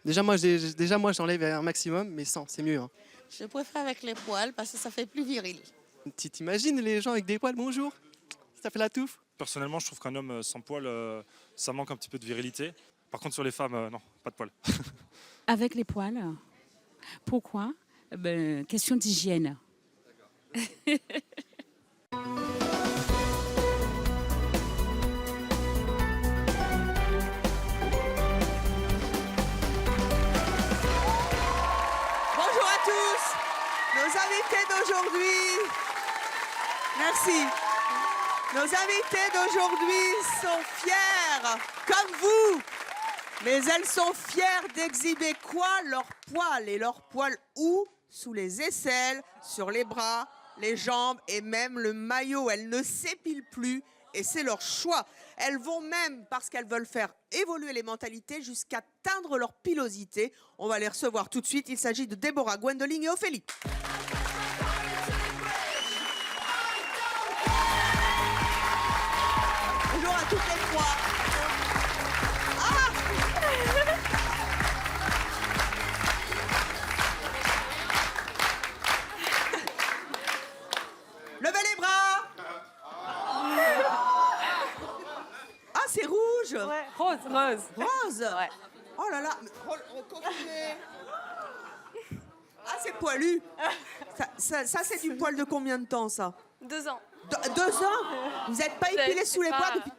Déjà, moi, j'enlève un maximum, mais sans, c'est mieux. Hein. Je préfère avec les poils parce que ça fait plus viril. Tu t'imagines les gens avec des poils, bonjour? Ça fait la touffe. Personnellement, je trouve qu'un homme sans poils, ça manque un petit peu de virilité. Par contre, sur les femmes, non, pas de poils. Avec les poils. Pourquoi? Question d'hygiène. Bonjour à tous, nos invités d'aujourd'hui. Merci. Nos invités d'aujourd'hui sont fiers, comme vous. Mais elles sont fières d'exhiber quoi? Leurs poils. Et leurs poils où? Sous les aisselles, sur les bras, les jambes et même le maillot. Elles ne s'épilent plus et c'est leur choix. Elles vont même, parce qu'elles veulent faire évoluer les mentalités, jusqu'à teindre leur pilosité. On va les recevoir tout de suite. Il s'agit de Déborah, Gwendoline et Ophélie. Bonjour à toutes les trois. Levez les bras. Ah, c'est rouge. Ouais, rose. Rose. Ouais. Oh là là. Reconfinez. Ah, c'est poilu. Ça c'est du poil de combien de temps, ça? 2 ans. 2 ans? Vous n'êtes pas épilé sous les pas- poils depuis...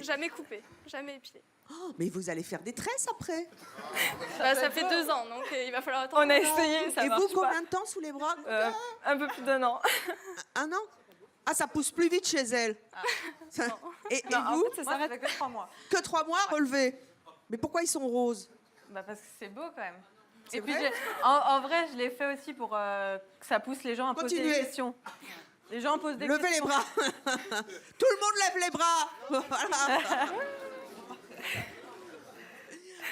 Jamais coupé, jamais épilé. Oh, mais vous allez faire des tresses après. Ça fait 2 ans, donc il va falloir attendre. On a essayé, ça Et marche vous, pas. combien de temps sous les bras? Un peu plus d'1 an. 1 an? Ah, ça pousse plus vite chez elle. Et Non, vous? en fait, ça s'arrête que 3 mois. Que 3 mois relevés. Mais pourquoi ils sont roses? Parce que c'est beau quand même. C'est Et puis, vrai en vrai, je l'ai fait aussi pour que ça pousse les gens à poser Continuez. des questions. Les gens posent des Levez les questions. bras. Tout le monde lève les bras. Voilà.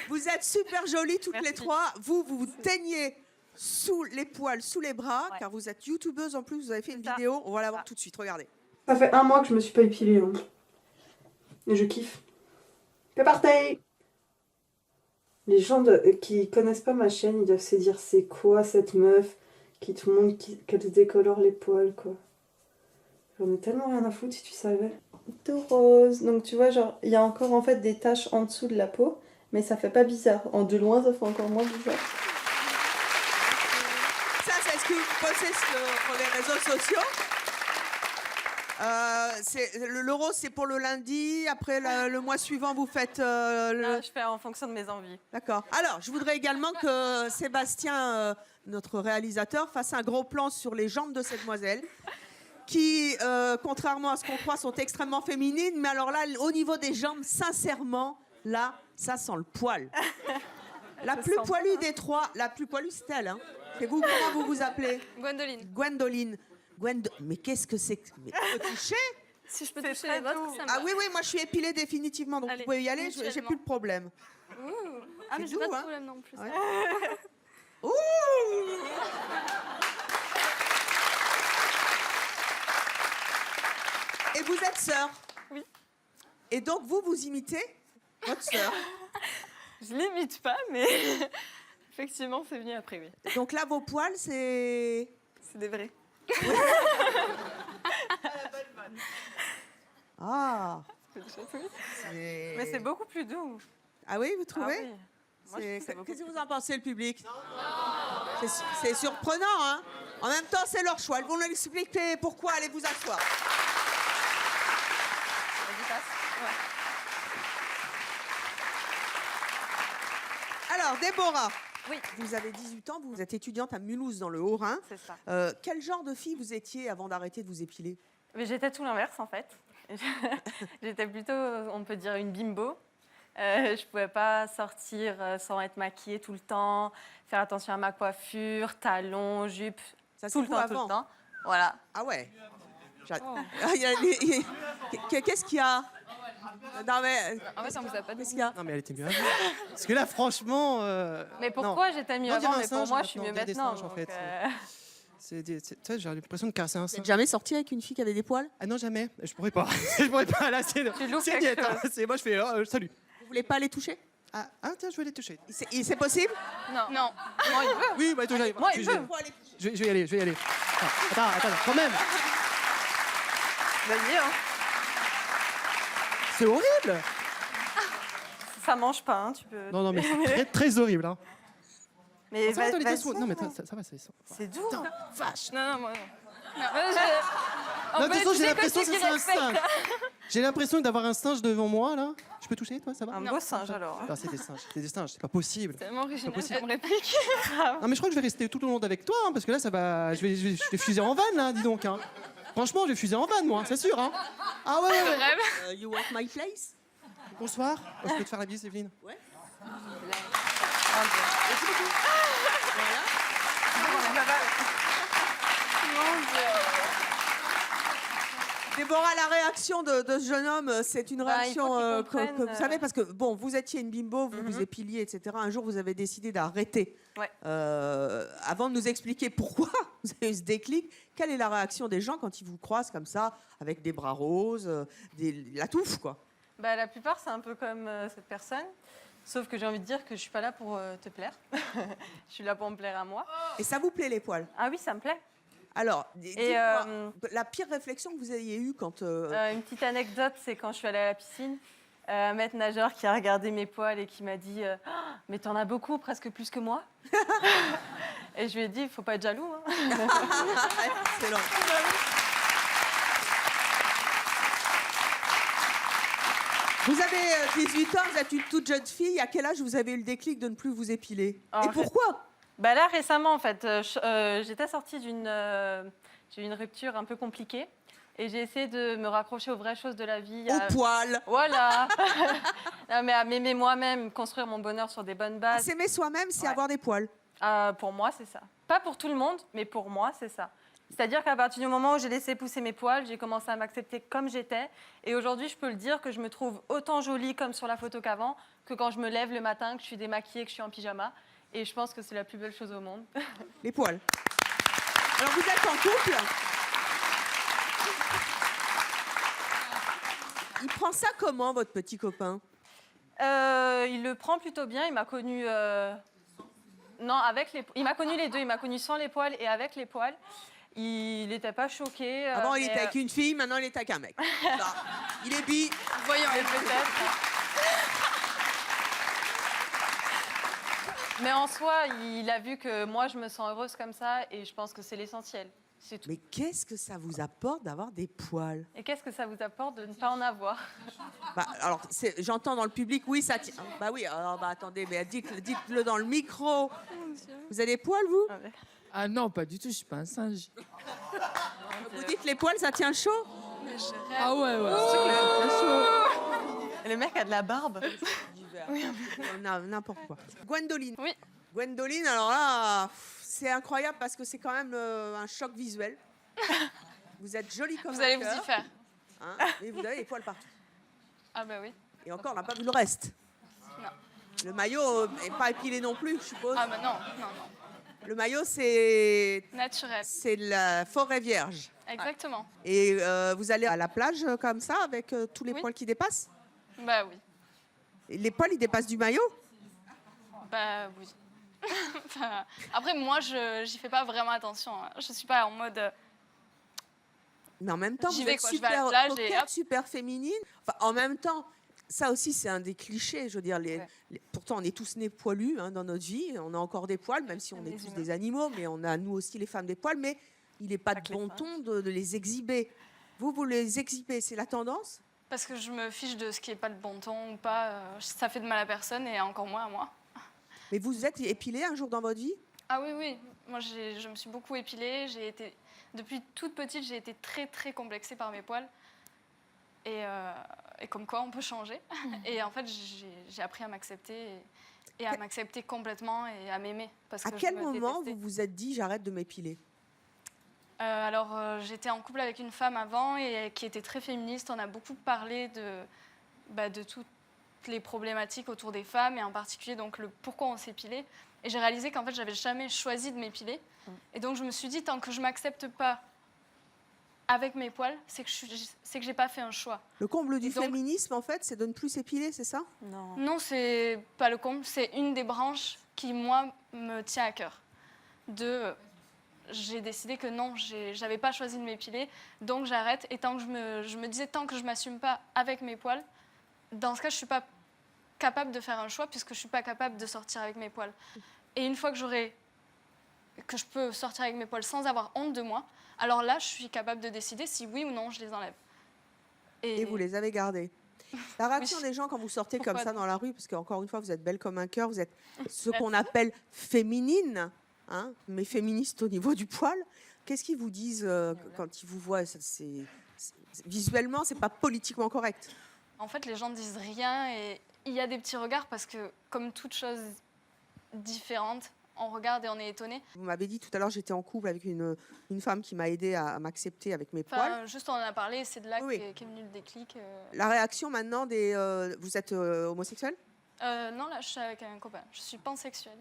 Vous êtes super jolies toutes Merci. les trois. Vous teignez sous les poils, sous les bras, Ouais. car vous êtes youtubeuse en plus. Vous avez fait une C'est ça. vidéo. On va la voir Ça. tout de suite. Regardez. Ça fait 1 mois que je me suis pas épilée. Hein. Et je kiffe. C'est parti. Les gens qui connaissent pas ma chaîne, ils doivent se dire c'est quoi cette meuf qui tout le monde qu'elle se décolore les poils quoi. J'en ai tellement rien à foutre si tu savais. Tout rose. Donc tu vois genre il y a encore en fait des taches en dessous de la peau, mais ça fait pas bizarre. En de loin ça fait encore moins bizarre. Ça, c'est ce que vous postez sur les réseaux sociaux. Le rose, c'est pour le lundi. Après, le mois suivant, vous faites Non, je fais en fonction de mes envies. D'accord. Alors, je voudrais également que Sébastien, notre réalisateur, fasse un gros plan sur les jambes de cette demoiselle, qui, contrairement à ce qu'on croit, sont extrêmement féminines. Mais alors là, au niveau des jambes, sincèrement, là, ça sent le poil. La plus poilue des trois, la plus poilue, c'est elle. Hein. C'est vous, comment vous vous appelez? Gwendoline, Gwendoline. Mais qu'est-ce que c'est que... Mais tu peux toucher? si je peux C'est toucher très les vôtres, doux. ça me Ah va. oui, moi je suis épilée définitivement, donc Allez, vous pouvez y aller, j'ai mutuellement. plus de problème. Ouh. Ah, mais C'est j'ai pas doux, de hein. problème non plus. Ouais. Ouh! Et vous êtes sœur? Oui. Et donc vous imitez votre sœur? Je l'imite pas, mais effectivement, c'est venu après, oui. Donc là, vos poils, c'est... C'est des vrais. Ah! C'est des choses, oui. C'est- Mais c'est beaucoup plus doux. Ah oui, vous Ah trouvez? oui. Moi, je trouve que c'est beaucoup Qu'est-ce que plus vous en pensez, le public? C'est surprenant, hein? En même temps, c'est leur choix. Elles vont nous expliquer pourquoi. Allez vous asseoir. Vas-y, passe. Ouais. Alors, Déborah, Oui. vous avez 18 ans, vous êtes étudiante à Mulhouse, dans le Haut-Rhin. C'est ça. Quel genre de fille vous étiez avant d'arrêter de vous épiler? Mais j'étais tout l'inverse en fait. J'étais plutôt, on peut dire, une bimbo. Je pouvais pas sortir sans être maquillée tout le temps, faire attention à ma coiffure, talons, jupe, Ça, c'est tout le vous temps, avant. tout le temps. Voilà. Ah ouais. Ah, qu'est-ce qu'il y a? Non, mais... En fait, on vous a pas dit. Qu'est-ce qu'il y a? Non, mais elle était mieux avant. Parce que là, franchement. Mais pourquoi j'étais mieux Non, avant, dire un mais pour singe moi, je suis mieux maintenant, dire des maintenant. singes, en donc, fait. Tu sais, j'ai l'impression de caresser un Vous singe. n'êtes jamais sorti avec une fille qui avait des poils? Ah non, jamais. Je pourrais pas. Je pourrais pas. Là, c'est Tu loues c'est quelque niette, hein. chose. C'est moi, je fais salut. Vous voulez pas les toucher? Ah, tiens, je vais les toucher. C'est possible? Non. Moi, il veut. Oui, bah, touche. Moi, il veut. Je vais y aller, je vais y aller. Attends, quand même. Vas-y, hein. C'est horrible. Ça mange pas, hein, tu peux. Non, mais c'est très, très horrible. Hein. Mais Ça va, attends, les deux vas-y. secondes. Non, mais ça va, C'est doux. Putain, vache. Non, moi non. Non, de toute façon, j'ai l'impression que c'est un singe. J'ai l'impression d'avoir un singe devant moi, là. Je peux toucher, toi, ça va? Un beau singe, alors. Non, c'est des singes, c'est pas possible. Tellement original possible. comme réplique. Non, mais je crois que je vais rester tout le long avec toi, hein, parce que là, ça va. Je vais fuser en vanne, là, dis donc. Hein. Franchement, je vais fuser en vanne, moi, c'est sûr. Hein. Ah ouais. Rêve. You want my place? Bonsoir. Je peux te faire la bise, Evelyne? Ouais. Déborah, la réaction de ce jeune homme, c'est une réaction il faut qu'il que comprenne, vous savez, parce que bon, vous étiez une bimbo, vous vous épiliez, etc. Un jour, vous avez décidé d'arrêter. Ouais. Avant de nous expliquer pourquoi vous avez eu ce déclic, quelle est la réaction des gens quand ils vous croisent comme ça, avec des bras roses, la touffe, quoi? Bah, la plupart, c'est un peu comme cette personne. Sauf que j'ai envie de dire que je suis pas là pour te plaire. Je suis là pour me plaire à moi. Et ça vous plaît, les poils? Ah oui, ça me plaît. Alors, dites-moi, la pire réflexion que vous ayez eue quand... Une petite anecdote, c'est quand je suis allée à la piscine, un maître nageur qui a regardé mes poils et qui m'a dit Ah, mais t'en as beaucoup, presque plus que moi. Et je lui ai dit, il faut pas être jaloux. Hein. Excellent. Vous avez 18 ans, vous êtes une toute jeune fille. À quel âge vous avez eu le déclic de ne plus vous épiler? En Et fait- pourquoi? Bah là, récemment, en fait, j'étais sortie j'ai eu une rupture un peu compliquée. Et j'ai essayé de me raccrocher aux vraies choses de la vie. Au poil. Voilà. Non, mais à m'aimer moi-même, construire mon bonheur sur des bonnes bases. S'aimer soi-même, c'est Ouais. avoir des poils. Pour moi, c'est ça. Pas pour tout le monde, mais pour moi, c'est ça. C'est-à-dire qu'à partir du moment où j'ai laissé pousser mes poils, j'ai commencé à m'accepter comme j'étais. Et aujourd'hui, je peux le dire que je me trouve autant jolie comme sur la photo qu'avant, que quand je me lève le matin, que je suis démaquillée, que je suis en pyjama. Et je pense que c'est la plus belle chose au monde. Les poils. Alors vous êtes en couple. Il prend ça comment, votre petit copain? Il le prend plutôt bien. Il m'a connue... Non, avec les... Il m'a connu les deux. Il m'a connue sans les poils et avec les poils. Il n'était pas choqué. Avant, il mais, était avec une fille, maintenant, il est avec un mec. Ça, il est bi. Voyons. mais peut-être. Mais en soi, il a vu que moi, je me sens heureuse comme ça et je pense que c'est l'essentiel. C'est tout. Mais qu'est-ce que ça vous apporte d'avoir des poils? Et qu'est-ce que ça vous apporte de ne pas en avoir? Bah, alors, j'entends dans le public, oui, ça tient. Bah oui, alors, bah, attendez, mais dites-le dans le micro. Vous avez des poils, vous? Ah non, pas du tout, je suis pas un singe. Vous dites les poils, ça tient chaud? Ah ouais, c'est chaud. Le mec a de la barbe. N'importe quoi. Gwendoline. Oui. Gwendoline, alors là, c'est incroyable parce que c'est quand même un choc visuel. Vous êtes jolie comme Vous un allez vous cœur, y faire. hein, mais vous avez les poils partout. Ah bah oui. Et encore, on n'a pas vu le reste. Non. Le maillot n'est pas épilé non plus, je suppose. Ah bah non. Le maillot, c'est Naturel. la forêt vierge. Exactement. Et vous allez à la plage comme ça, avec tous les Oui. poils qui dépassent? Bah oui. Et les poils, ils dépassent du maillot? Bah oui. Enfin, après, moi, j'y fais pas vraiment attention. Hein. Je suis pas en mode... Mais en même temps, J'y vous vais, êtes quoi. Je vais à super la plage et coquette, hop. super féminine. Enfin, en même temps, ça aussi, c'est un des clichés. Je veux dire, pourtant, on est tous nés poilus hein, dans notre vie. On a encore des poils, même si on est tous des animaux. Mais on a, nous aussi, les femmes, des poils. Mais il n'est pas de bon ton de les exhiber. Vous les exhibez, c'est la tendance? Parce que je me fiche de ce qui est pas le bon ton ou pas. Ça fait de mal à personne et encore moins à moi. Mais vous êtes épilée un jour dans votre vie? Ah oui, oui. Moi, je me suis beaucoup épilée. Depuis toute petite, j'ai été très, très complexée par mes poils. Et comme quoi, on peut changer. Et en fait, j'ai appris à m'accepter et à m'accepter complètement et à m'aimer. Parce À que quel je me moment détestais. vous vous êtes dit j'arrête de m'épiler? J'étais en couple avec une femme avant et qui était très féministe. On a beaucoup parlé de toutes les problématiques autour des femmes et en particulier donc le pourquoi on s'épilait. Et j'ai réalisé qu'en fait, j'avais jamais choisi de m'épiler. Et donc, je me suis dit, tant que je m'accepte pas avec mes poils, c'est que j'ai pas fait un choix. Le comble du Et donc- féminisme, en fait, c'est de ne plus s'épiler, c'est ça? Non. Non, c'est pas le comble, c'est une des branches qui, moi, me tient à cœur. J'ai décidé que non, j'avais pas choisi de m'épiler, donc j'arrête. Et tant que je me disais, tant que je m'assume pas avec mes poils, dans ce cas, je suis pas capable de faire un choix puisque je suis pas capable de sortir avec mes poils. Et une fois que je peux sortir avec mes poils sans avoir honte de moi, alors là, je suis capable de décider si oui ou non je les enlève. Et vous les avez gardés. La réaction Oui. des gens quand vous sortez Pourquoi comme ça donc dans la rue, parce qu'encore une fois, vous êtes belle comme un cœur, vous êtes ce qu'on appelle féminine, hein, mais féministe au niveau du poil. Qu'est-ce qu'ils vous disent quand ils vous voient? Visuellement, c'est pas politiquement correct. En fait, les gens disent rien et il y a des petits regards parce que, comme toute chose différente, on regarde et on est étonné. Vous m'avez dit tout à l'heure, j'étais en couple avec une femme qui m'a aidé à m'accepter avec mes poils. Enfin, juste on en a parlé, c'est de là Oui. qu'est venu le déclic. La réaction maintenant des... vous êtes homosexuel? Non, là, je suis avec un copain. Je suis pansexuelle.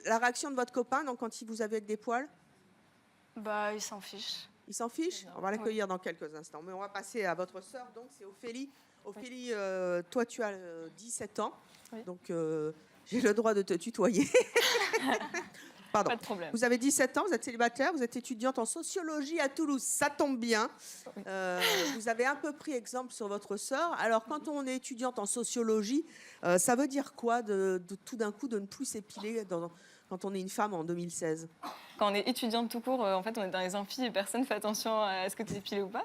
La réaction de votre copain, donc, quand il vous avait avec des poils? Bah, il s'en fiche. Il s'en fiche? On va l'accueillir dans quelques instants. Mais on va passer à votre sœur, donc c'est Ophélie. Ophélie, toi, tu as 17 ans. Oui. Donc, j'ai le droit de te tutoyer. Pardon. Pas de problème. Vous avez 17 ans, vous êtes célibataire, vous êtes étudiante en sociologie à Toulouse. Ça tombe bien. Oui. Vous avez un peu pris exemple sur votre sœur. Alors, quand on est étudiante en sociologie, ça veut dire quoi de tout d'un coup de ne plus s'épiler quand on est une femme en 2016? Quand on est étudiante tout court, en fait, on est dans les amphis et personne ne fait attention à est-ce que tu es épilée ou pas.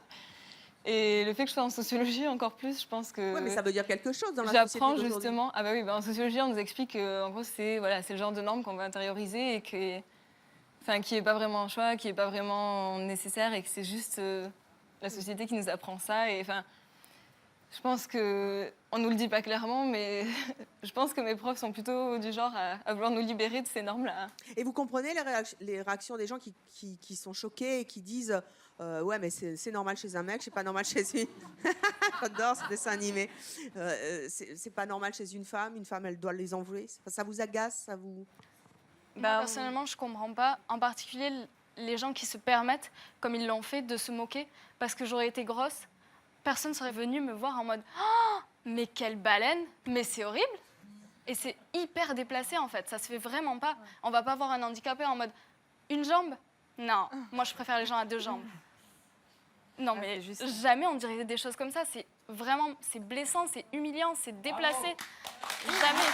Et le fait que je sois en sociologie, encore plus, je pense que... Oui, mais ça veut dire quelque chose dans la société J'apprends d'aujourd'hui. justement... Ah bah oui, bah en sociologie, on nous explique que, en gros, c'est le genre de normes qu'on va intérioriser et qui n'est pas vraiment un choix, qui n'est pas vraiment nécessaire et que c'est juste la société qui nous apprend ça. Et enfin, je pense que... On ne nous le dit pas clairement, mais je pense que mes profs sont plutôt du genre à vouloir nous libérer de ces normes-là. Et vous comprenez les réactions des gens qui sont choqués et qui disent ouais, mais c'est normal chez un mec, c'est pas normal chez une... J'adore ce dessin animé. C'est pas normal chez une femme, elle doit les enlever. Ça vous agace, ça vous... Moi, personnellement, je comprends pas. En particulier, les gens qui se permettent, comme ils l'ont fait, de se moquer. Parce que j'aurais été grosse, personne serait venu me voir en mode « Oh, mais quelle baleine! Mais c'est horrible !» Et c'est hyper déplacé, en fait. Ça se fait vraiment pas. On va pas voir un handicapé en mode « Une jambe? Non, moi, je préfère les gens à 2 jambes. » Non, mais jamais on dirait des choses comme ça. C'est vraiment... C'est blessant, c'est humiliant, c'est déplacé. Jamais.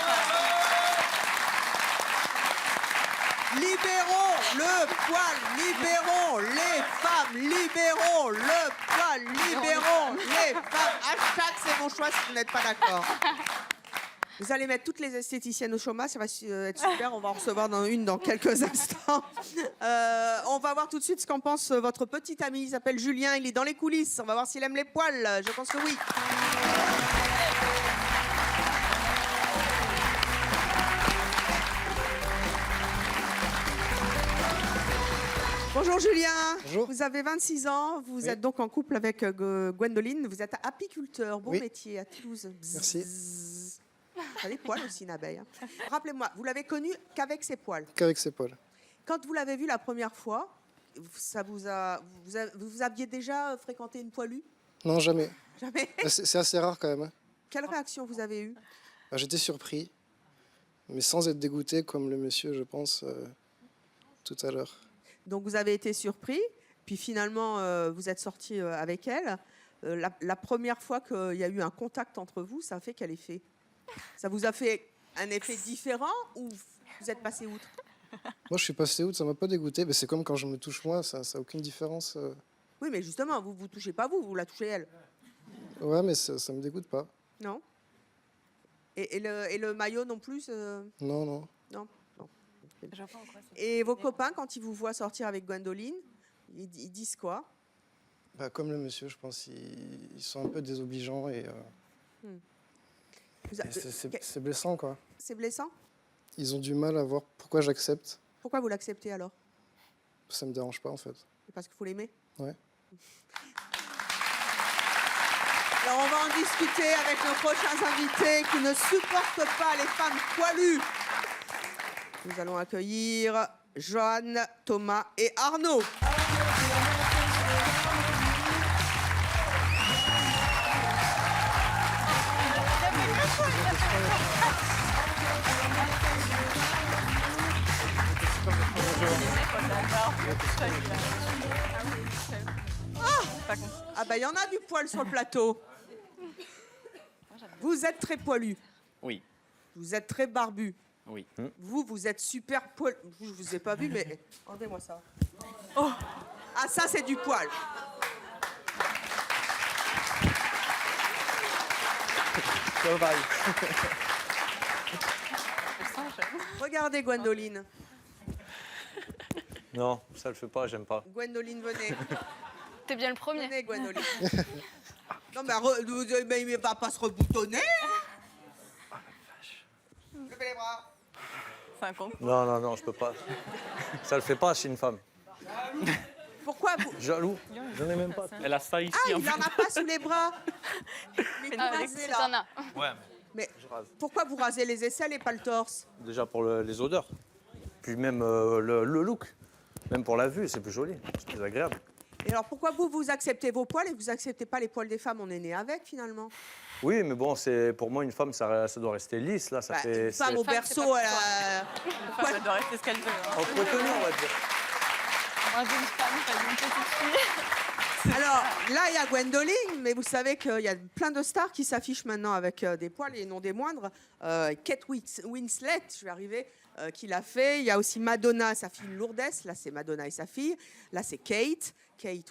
Libérons le poil, libérons les femmes, libérons le poil, libérons les femmes. Hashtag c'est mon choix si vous n'êtes pas d'accord. Vous allez mettre toutes les esthéticiennes au chômage, ça va être super, on va en recevoir dans quelques instants. On va voir tout de suite ce qu'en pense votre petit ami, il s'appelle Julien, il est dans les coulisses, on va voir s'il aime les poils, je pense que oui. Bonjour Julien. Bonjour. Vous avez 26 ans, vous êtes donc en couple avec Gwendoline, vous êtes apiculteur, bon métier à Toulouse. Merci. Vous avez des poils aussi, une abeille. Hein. Rappelez-moi, vous l'avez connu qu'avec ses poils. Qu'avec ses poils. Quand vous l'avez vu la première fois, vous aviez déjà fréquenté une poilue? Non, jamais. Jamais. C'est assez rare quand même. Hein. Quelle réaction vous avez eue? J'étais surpris, mais sans être dégoûté comme le monsieur, je pense, tout à l'heure. Donc vous avez été surpris, puis finalement vous êtes sorti avec elle. La première fois qu'il y a eu un contact entre vous, ça a fait quel effet? Ça vous a fait un effet différent ou vous êtes passé outre? Moi, je suis passé outre, ça m'a pas dégoûté. Mais c'est comme quand je me touche moi, ça n'a aucune différence. Oui, mais justement, vous touchez pas vous la touchez elle. Ouais, mais ça me dégoûte pas. Non. Et le maillot non plus Non, non. Non. Et vos copains, quand ils vous voient sortir avec Gwendoline, ils disent quoi? Bah, comme le monsieur, je pense, ils sont un peu désobligeants et c'est blessant, quoi. C'est blessant? Ils ont du mal à voir pourquoi j'accepte. Pourquoi vous l'acceptez alors? Ça me dérange pas, en fait. Parce qu'il faut l'aimer? Ouais. Alors on va en discuter avec nos prochains invités qui ne supportent pas les femmes poilues. Nous allons accueillir Joanne, Thomas et Arnaud. Ah bah il y en a du poil sur le plateau. Vous êtes très poilu. Oui. Vous êtes très barbu. Oui. Vous êtes super poilu. Je vous ai pas vu, mais enlevez-moi ça. Oh. Ah, ça, c'est du poil. Regardez Gwendoline. Non, ça le fait pas, j'aime pas. Gwendoline, venez. T'es bien le premier. Venez, Gwendoline. Non, mais il va pas se reboutonner. Levez les bras. C'est un con. Non, je peux pas. Ça le fait pas chez une femme. Pourquoi vous... Jaloux. J'en ai même pas. Elle a ça ici. Ah, il en a pas sous les bras. Mais vous rasez, Si là. t'en as. Ouais, Mais je rase. pourquoi vous rasez les aisselles et pas le torse? Déjà pour les odeurs. Puis même le look. Même pour la vue, c'est plus joli. C'est plus agréable. Et alors pourquoi vous acceptez vos poils et vous acceptez pas les poils des femmes? On est né avec finalement. Oui, mais bon, c'est pour moi, une femme, ça doit rester lisse. Là, ça Bah, fait. une femme au berceau, elle a... Une femme, elle doit rester ce qu'elle veut. Hein. Entretenu, on va dire. Moi, j'ai une femme, pas une petite fille. Alors là, il y a Gwendoline, mais vous savez qu'il y a plein de stars qui s'affichent maintenant avec des poils et non des moindres. Kate Winslet, je vais arriver, qui l'a fait. Il y a aussi Madonna, sa fille Lourdes. Là, c'est Madonna et sa fille. Là, c'est Kate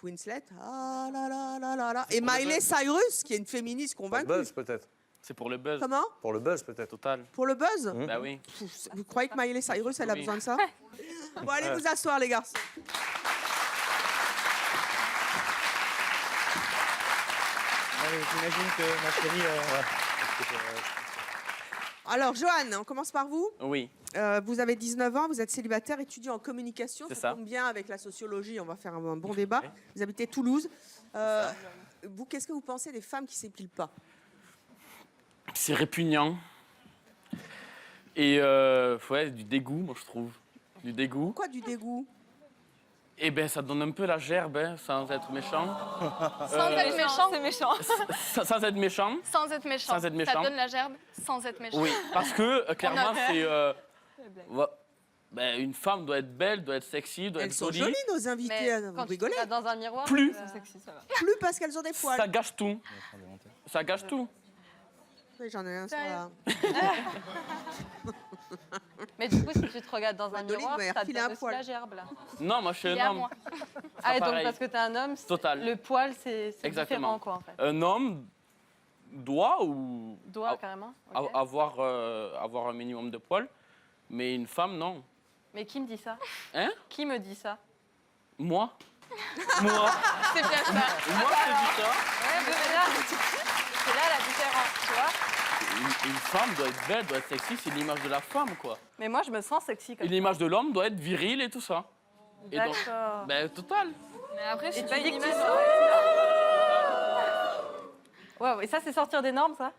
Winslet. Ah là là là là là. Et Miley Cyrus, qui est une féministe Pour le convaincue. buzz, peut-être. C'est pour le buzz. Comment? Pour le buzz, peut-être. Total. Pour le buzz? Bah oui. Vous croyez que Miley Cyrus, elle a Oui. besoin de ça? Bon, allez vous asseoir, les garçons. J'imagine que ma chérie. Alors, Joanne, on commence par vous. Oui. Vous avez 19 ans, vous êtes célibataire, étudiant en communication. C'est Ça ça. tombe bien avec la sociologie, on va faire un bon débat. Vous habitez Toulouse. Vous, qu'est-ce que vous pensez des femmes qui ne s'épilent pas? C'est répugnant. Et ouais, du dégoût, moi je trouve. Du dégoût. Pourquoi du dégoût? Et ben ça donne un peu la gerbe, hein, sans être méchant. Sans être méchant. C'est méchant. Sans être méchant. Sans être méchant. Sans être méchant. Ça donne la gerbe sans être méchant. Oui, parce que clairement, c'est. Ben, une femme doit être belle, doit être sexy, doit Elles être sont jolie. jolies, nos invités. Mais Vous quand tu rigolez? regardes dans un miroir, Plus. c'est sexy, ça va. Plus parce qu'elles ont des poils. Ça gâche tout. Ça gâche tout. Oui, j'en ai un sur Sérieux la... Mais du coup, si tu te regardes dans un Gwendoline miroir, va y ça te refiler un donne aussi poil. la gerbe, là. Non, moi je suis Il est un à homme. moi. Ah, et donc pareil. parce que t'es un homme, Total. le poil, c'est Exactement. différent, quoi, en fait. Un homme doit ou Doigt, carrément. a- ok. avoir un minimum de poils, mais une femme, non. Mais qui me dit ça? Hein? Qui me dit ça? Moi? Moi? C'est bien ça. Moi, je te dis ça. Ouais, mais c'est là la différence, tu vois. Une femme doit être belle, doit être sexy, c'est l'image de la femme, quoi. Mais moi, je me sens sexy Et comme l'image de l'homme doit être virile et tout ça. Et donc, D'accord. ben, total. Mais après, je Et suis tu pas dis une que tu image. Waouh, et ça, c'est sortir des normes, ça?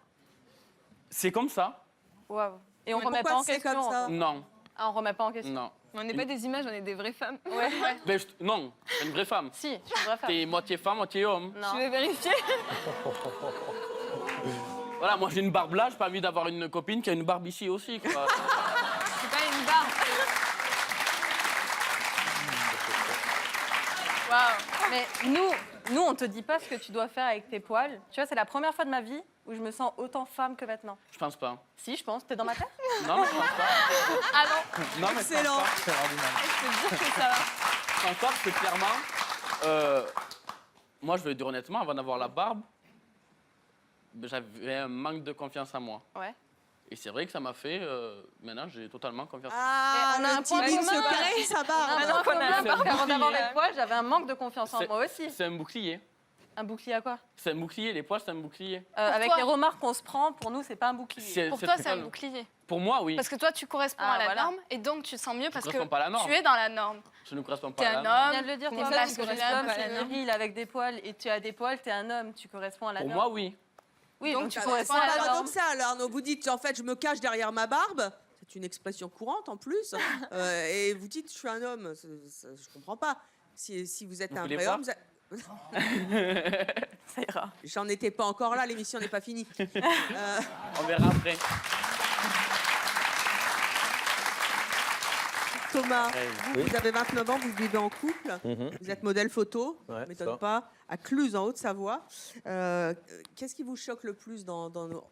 C'est comme ça. Waouh. Et on Mais remet pourquoi pas en c'est question. comme ça? Non, Ah, on remet pas en question. non. On n'est pas des images, on est des vraies femmes. Ouais. Ben, non, t'es une vraie femme. Si, je suis une vraie femme. T'es moitié femme, moitié homme. Non. Je vais vérifier. Voilà, moi j'ai une barbe là, j'ai pas envie d'avoir une copine qui a une barbe ici aussi, quoi. C'est pas une barbe. Waouh. Mais nous, on te dit pas ce que tu dois faire avec tes poils. Tu vois, c'est la première fois de ma vie où je me sens autant femme que maintenant. Je pense pas. Si, je pense. T'es dans ma tête? Non, mais je pense pas. Ah non. Non, mais je pense Excellent. pas. Je peux dire que ça va. Je pense pas parce que clairement, moi je vais dire honnêtement, avant d'avoir la barbe, j'avais un manque de confiance en moi. Ouais. Et c'est vrai que ça m'a fait, maintenant j'ai totalement confiance. Ah, Mais on a un le point petit commun, se cache pareil. sous sa barbe. Maintenant qu'on a un C'est un barbe, avant d'avoir bouclier. les poils, j'avais un manque de confiance en C'est- moi aussi. C'est un bouclier. Un bouclier à quoi? C'est un bouclier, les poils c'est un bouclier. Avec toi. les remarques qu'on se prend, pour nous, c'est pas un bouclier. Pour toi, c'est un total- bouclier. Pour moi, oui. Parce que toi, tu corresponds Ah, à la voilà. norme et donc tu te sens mieux parce que corresponds pas à la norme. tu es dans la norme. Je ne correspond pas T'es à un la norme. Tu homme. viens de le dire, Comment t'es ça, femme, tu tu corresponds l'homme, pas à c'est la norme? viril avec des poils, et tu as des poils, t'es un homme, tu corresponds à la Pour norme. moi, oui. Oui, Donc, donc tu tu C'est corresponds à la norme. paradoxal, Arnaud. Vous dites, en fait, je me cache derrière ma barbe. C'est une expression courante, en plus. Et vous dites, je suis un homme. Je comprends pas. Si vous êtes Vous un voulez vrai voir homme... Ça ira. J'en étais pas encore là, l'émission n'est pas finie. On verra après. Thomas, Oui. vous avez 29 ans, vous vivez en couple. Mhm. Vous êtes modèle photo, Ouais, ne m'étonne ça. pas, à Cluse, en Haute-Savoie. Qu'est-ce qui vous choque le plus dans nos...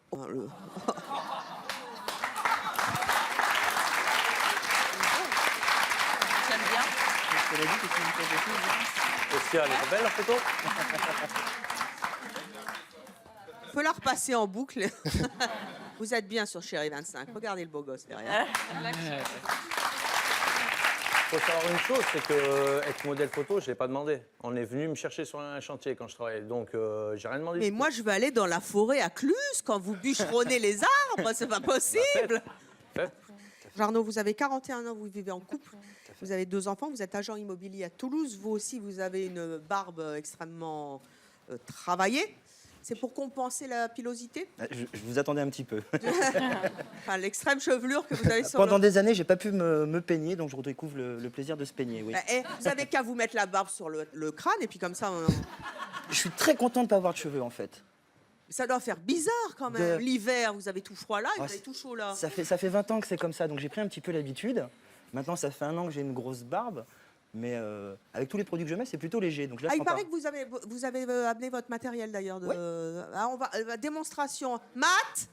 J'aime bien. Est-ce qu'elle est belle, la photo? On peut la repasser en boucle. Vous êtes bien sur Chérie 25. Regardez le beau gosse derrière. Il faut savoir une chose, c'est que être modèle photo, je ne l'ai pas demandé. On est venu me chercher sur un chantier quand je travaillais, donc j'ai rien demandé. Mais moi, je veux aller dans la forêt à Cluse quand vous bûcheronnez les arbres. C'est pas possible. Jarno, vous avez 41 ans, vous vivez en couple. Vous avez 2 enfants, vous êtes agent immobilier à Toulouse. Vous aussi, vous avez une barbe extrêmement travaillée. C'est pour compenser la pilosité? Je vous attendais un petit peu. Enfin, l'extrême chevelure que vous avez sur Pendant le... des années, j'ai pas pu me peigner, donc je redécouvre le plaisir de se peigner. Oui. Vous avez qu'à vous mettre la barbe sur le crâne et puis comme ça... Je suis très content de ne pas avoir de cheveux, en fait. Ça doit faire bizarre quand même. L'hiver, vous avez tout froid là et vous avez tout chaud là. Ça fait 20 ans que c'est comme ça, donc j'ai pris un petit peu l'habitude. Maintenant, ça fait 1 an que j'ai une grosse barbe, mais avec tous les produits que je mets, c'est plutôt léger. Donc là, Il paraît que vous avez amené votre matériel d'ailleurs. On va démonstration. Matt.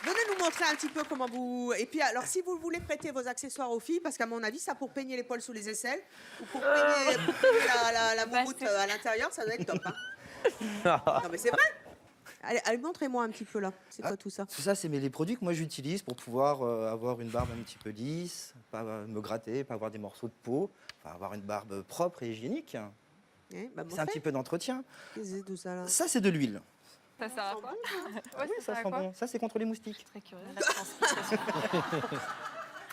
Venez nous montrer un petit peu comment vous... Et puis alors, si vous voulez prêter vos accessoires aux filles, parce qu'à mon avis, ça pour peigner les poils sous les aisselles, ou pour peigner la moumoute à l'intérieur, ça doit être top. Hein. Non mais c'est vrai. Allez, montrez-moi un petit peu là. C'est quoi tout ça? Tout ça, c'est les produits que moi j'utilise pour pouvoir avoir une barbe un petit peu lisse, pas me gratter, pas avoir des morceaux de peau, enfin, avoir une barbe propre et hygiénique. C'est un petit peu d'entretien. Qu'est-ce que c'est tout ça là? Ça, c'est de l'huile. Ça sert à quoi? Oui, ça sent bon. Ça, c'est contre les moustiques. Très curieux.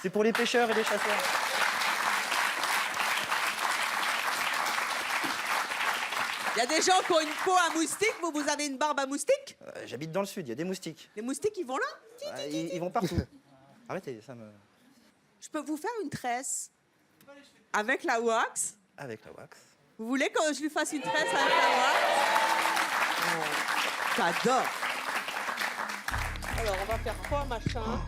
C'est pour les pêcheurs et les chasseurs. Il y a des gens qui ont une peau à moustique, vous avez une barbe à moustique? J'habite dans le sud, il y a des moustiques. Les moustiques, ils vont là? Ils vont partout. Arrêtez, ça me... Je peux vous faire une tresse avec la wax? Avec la wax. Vous voulez que je lui fasse une tresse avec la wax? J'adore. Alors, on va faire quoi, machin?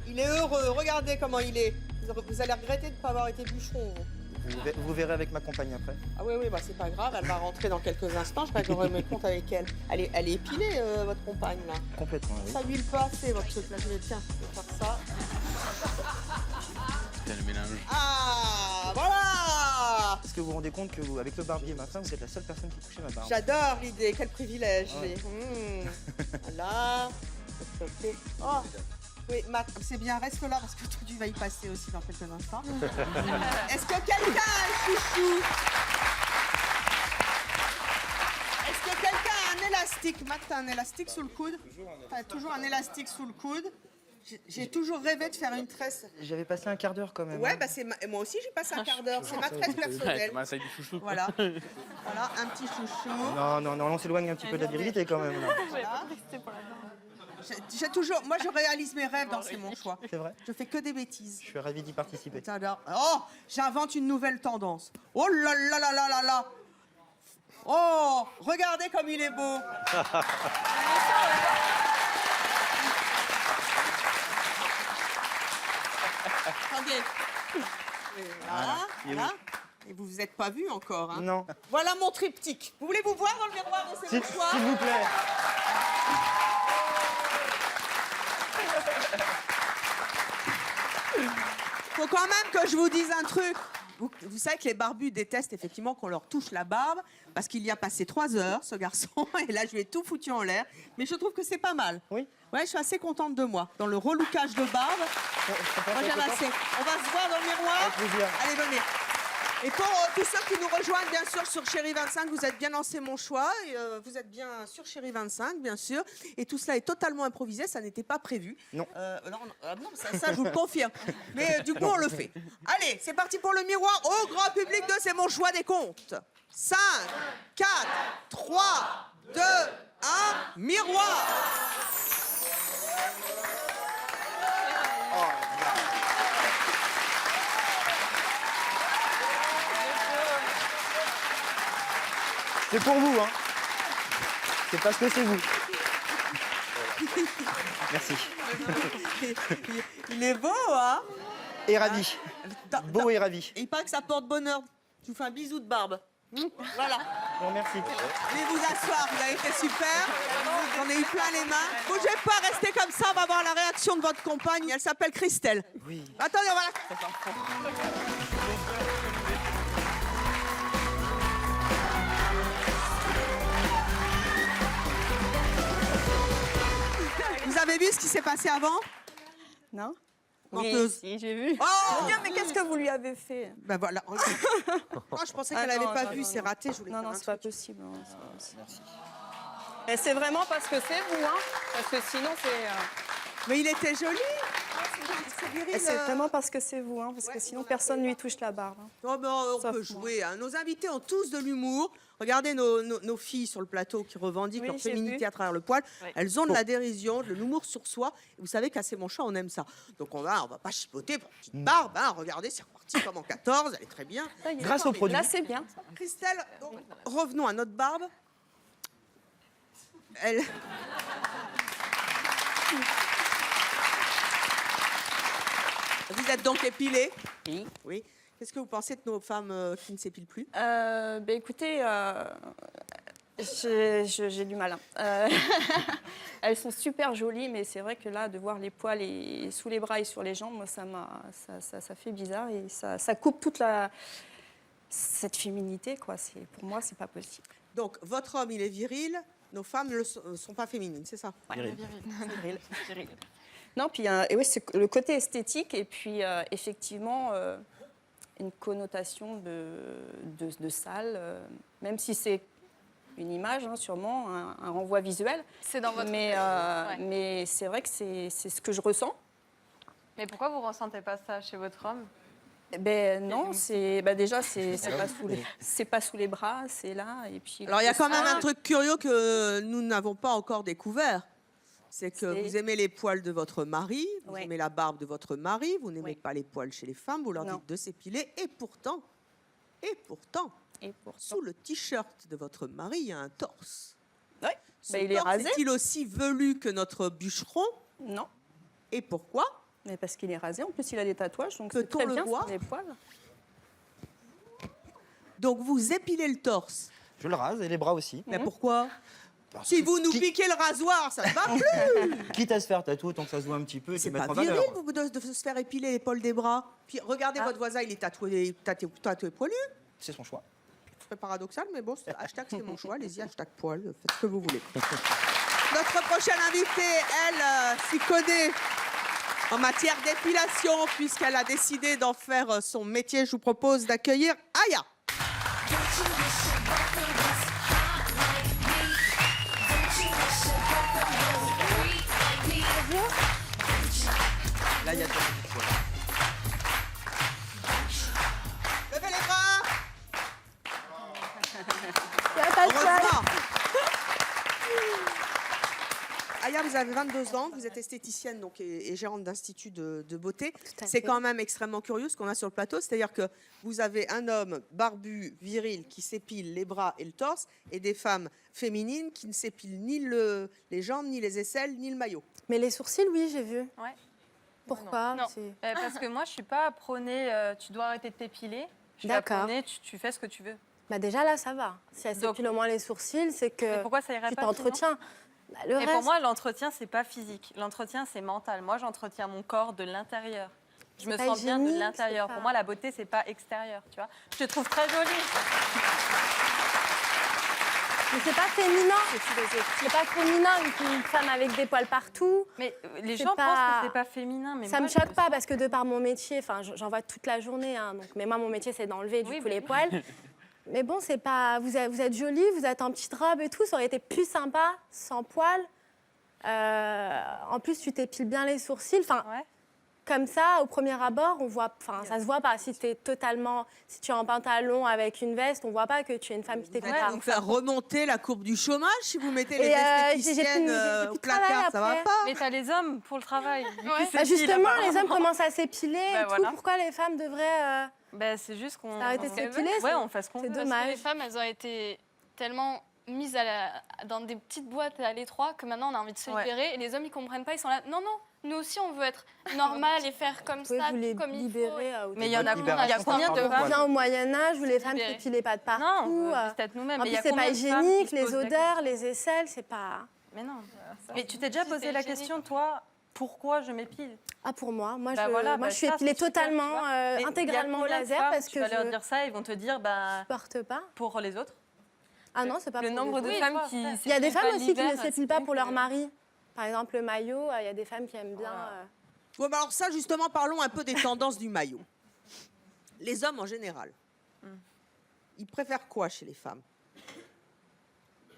Il est heureux, regardez comment il est. Vous allez regretter de ne pas avoir été bûcheron. Vous verrez avec ma compagne après. Ah oui, bah c'est pas grave, elle va rentrer dans quelques instants, je réglerai mes comptes avec elle. Elle est épilée, votre compagne, là. Complètement, oui. Ça huile pas assez, votre truc, là. Tiens, je vais faire ça. C'était le mélange. Ah, voilà! Est-ce que vous vous rendez compte que avec le barbier matin, vous êtes la seule personne qui touchait ma barbe? J'adore l'idée, quel privilège. Ouais. Voilà. Oh. Oui, Matt, c'est bien, reste là parce que tu vas y passer aussi dans quelques instants. Est-ce que quelqu'un a un chouchou? Est-ce que quelqu'un a un élastique? Matt, t'as un élastique sous le coude? T'as toujours un élastique sous le coude. J'ai toujours rêvé de faire une tresse. J'avais passé un quart d'heure quand même. Ouais, bah moi aussi j'ai passé un quart d'heure. C'est ma tresse personnelle. Ouais, du chouchou. Voilà. Voilà, un petit chouchou. Non, on s'éloigne un petit peu de la virilité quand même. Là. Voilà. J'ai toujours, moi je réalise mes rêves, c'est mon choix. C'est vrai. Je fais que des bêtises. Je suis ravi d'y participer. Oh, j'invente une nouvelle tendance. Oh là là là là là là. Oh, regardez comme il est beau. Attendez. Voilà. Et vous vous êtes pas vu encore. Hein. Non. Voilà mon triptyque. Vous voulez vous voir dans le miroir et c'est mon choix? S'il vous plaît. Faut quand même que je vous dise un truc. Vous savez que les barbus détestent effectivement qu'on leur touche la barbe parce qu'il y a passé 3 heures, ce garçon, et là je lui ai tout foutu en l'air. Mais je trouve que c'est pas mal. Oui. Ouais, je suis assez contente de moi. Dans le relookage de barbe, moi j'aime assez. On va se voir dans le miroir. Allez, venez. Et pour tous ceux qui nous rejoignent, bien sûr, sur Chérie 25, vous êtes bien dans C'est mon choix. Et, vous êtes bien sur Chérie 25, bien sûr. Et tout cela est totalement improvisé, ça n'était pas prévu. Non. Non, ça, je vous le confirme. Mais du coup, on le fait. Allez, c'est parti pour le miroir au grand public de C'est mon choix des comptes. 5, 4, 3, 2, 1, miroir. C'est pour vous, hein. C'est parce que c'est vous. Merci. Il est beau, hein? Et ravi. Beau et ravi. Il paraît que ça porte bonheur. Je vous fais un bisou de barbe. Voilà. Bon, merci. Veuillez vous asseoir, vous avez été super. J'en ai eu plein les mains. Bougez pas, restez comme ça, on va voir la réaction de votre compagne. Elle s'appelle Christelle. Oui. Attendez, on va la... Vous avez vu ce qui s'est passé avant? Non. Menteuse. Oui, si, j'ai vu. Oh, mais qu'est-ce que vous lui avez fait? Ben voilà. Oh, je pensais qu'elle n'avait pas vu, c'est raté. Je voulais Non, faire non, un c'est pas truc. possible. Merci. Et c'est vraiment parce que c'est vous, hein? Parce que sinon, c'est... Mais il était joli. C'est viril. Et c'est vraiment parce que c'est vous, hein? Parce que sinon, personne ne lui touche la barbe. Hein. Oh, ben, on peut jouer. Hein. Nos invités ont tous de l'humour. Regardez nos filles sur le plateau qui revendiquent Oui, leur j'ai féminité vu. à travers le poil. Oui. Elles ont de la dérision, de l'humour sur soi. Et vous savez qu'à C'est mon choix, on aime ça. Donc on va pas chipoter pour une petite barbe. Hein. Regardez, c'est reparti comme en 14. Elle est très bien. Grâce au produit. Là, c'est bien. Christelle, donc, revenons à notre barbe. Elle... Vous êtes donc épilée? Oui. Oui. Qu'est-ce que vous pensez de nos femmes qui ne s'épilent plus? Écoutez, j'ai du mal. Hein. Elles sont super jolies, mais c'est vrai que là, de voir les poils sous les bras et sur les jambes, moi, ça fait bizarre et ça coupe toute cette féminité, quoi. Pour moi, c'est pas possible. Donc, votre homme, il est viril. Nos femmes ne sont pas féminines, c'est ça? Viril. Viril. Non, puis et oui, c'est le côté esthétique et puis effectivement une connotation de sale, même si c'est une image, hein, sûrement un renvoi visuel. C'est dans votre... Mais c'est vrai que c'est ce que je ressens. Mais pourquoi vous ressentez pas ça chez votre homme? Ben non, déjà c'est pas sous les bras, c'est là et puis. Alors il y a quand même un truc curieux que nous n'avons pas encore découvert. C'est que vous aimez les poils de votre mari, vous aimez la barbe de votre mari, vous n'aimez pas les poils chez les femmes, vous leur dites de s'épiler, et pourtant, sous le t-shirt de votre mari, il y a un torse. Oui. Ce il est torse rasé. est-il aussi velu que notre bûcheron? Non. Et pourquoi? Mais parce qu'il est rasé, en plus il a des tatouages, donc peut-on très le bien voir sur les poils. Donc vous épilez le torse. Je le rase et les bras aussi. Mais pourquoi? Si vous nous piquez le rasoir, ça ne va plus. Quitte à se faire tatouer, tant que ça se voit un petit peu, C'est et pas mettre en viril valeur. de se faire épiler l'épaule des bras. Puis regardez votre voisin, il est tatoué poilu. C'est son choix. C'est paradoxal, mais bon, hashtag c'est mon choix. Allez-y, hashtag poil, faites ce que vous voulez. Notre prochaine invitée, elle s'y connaît en matière d'épilation, puisqu'elle a décidé d'en faire son métier. Je vous propose d'accueillir Aya. Là, il y a de levez les bras. Heureusement. Aya, vous avez 22 ans, vous êtes esthéticienne donc, et gérante d'institut de beauté. C'est quand même extrêmement curieux ce qu'on a sur le plateau, c'est-à-dire que vous avez un homme barbu, viril, qui s'épile les bras et le torse, et des femmes féminines qui ne s'épilent ni les jambes, ni les aisselles, ni le maillot. Mais les sourcils, oui, j'ai vu. Ouais. Pourquoi? Non. Parce que moi, je suis pas prônée, tu dois arrêter de t'épiler. Je suis D'accord. prônée, tu fais ce que tu veux. Bah déjà là, ça va. Si elle s'épile au moins les sourcils, c'est que Mais pourquoi ça irait tu pas t'entretiens. Bah, le Et reste, pour moi, l'entretien, c'est pas physique. L'entretien, c'est mental. Moi, j'entretiens mon corps de l'intérieur. Je me pas sens bien de hygiénique, l'intérieur. c'est pas- Pour moi, la beauté, c'est pas extérieur, tu vois. Je te trouve très jolie. mais c'est pas féminin. C'est pas féminin une femme avec des poils partout. Mais les C'est gens pas- pensent que c'est pas féminin. Mais Ça moi, me choque pas parce que de par mon métier, enfin, j'en vois toute la journée. Hein, donc, mais moi, mon métier, c'est d'enlever du coup les poils. Mais bon, c'est pas. Vous êtes jolie, vous êtes en petite robe et tout. Ça aurait été plus sympa sans poils. En plus, tu t'épiles bien les sourcils. Enfin, comme ça, au premier abord, on voit. Enfin, ça se voit pas. Si tu es en pantalon avec une veste, on voit pas que tu es une femme qui t'épile. Donc faire remonter la courbe du chômage si vous mettez les Et, j'ai esthéticiennes plus au de travail placard, ça va après. pas. Mais t'as les hommes pour le travail. Bah justement, les hommes commencent à s'épiler et tout. voilà. Pourquoi les femmes devraient C'est juste qu'on arrêter de s'épiler? Ouais, on fait ce qu'on veut. C'est Parce que dommage. les femmes, elles ont été tellement mise dans des petites boîtes à l'étroit que maintenant on a envie de se libérer. Et les hommes, ils comprennent pas, ils sont là. Non, non, nous aussi, on veut être normal et faire comme ça, tout comme il faut. Mais il y en a combien de On revient au Moyen-Âge où les femmes Libérées. s'épilaient pas de partout. Non, c'est peut-être nous-mêmes. En mais plus, il y a c'est pas combien de femmes hygiénique, qui se les posent la odeurs, les aisselles, c'est pas... Mais non. Mais tu t'es déjà posé la question, toi, pourquoi je m'épile? Ah, pour moi, moi, Bah je, voilà, moi bah je suis ça, épilée c'est super, totalement, tu vois. Mais il y a intégralement au combien de laser femmes, parce tu que vas leur je dire ça, ils vont te dire, bah, porte pas. pour les autres. Ah non, c'est pas Le pour nombre les de autres. femmes qui Il y a des s'épilent femmes pas aussi qui ne l'hiver, s'épilent pas pour leur mari. Par exemple, le maillot, il y a des femmes qui aiment bien. Ouais, bah alors ça, justement, parlons un peu des tendances du maillot. Les hommes en général, ils préfèrent quoi chez les femmes?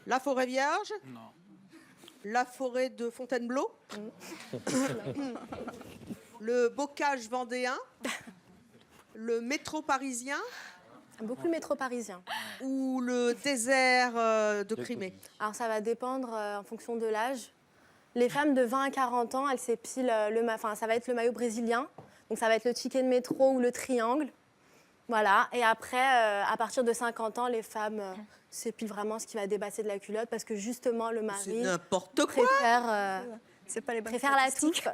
La forêt vierge? Non. La forêt de Fontainebleau? Le bocage vendéen? Le métro parisien? Beaucoup le métro parisien. Ou le désert de Crimée? Alors ça va dépendre en fonction de l'âge. Les femmes de 20 à 40 ans, elles s'épilent, ça va être le maillot brésilien. Donc ça va être le ticket de métro ou le triangle. Voilà. Et après, à partir de 50 ans, les femmes s'épilent vraiment ce qui va dépasser de la culotte parce que justement, le mari C'est n'importe quoi. préfère la touffe.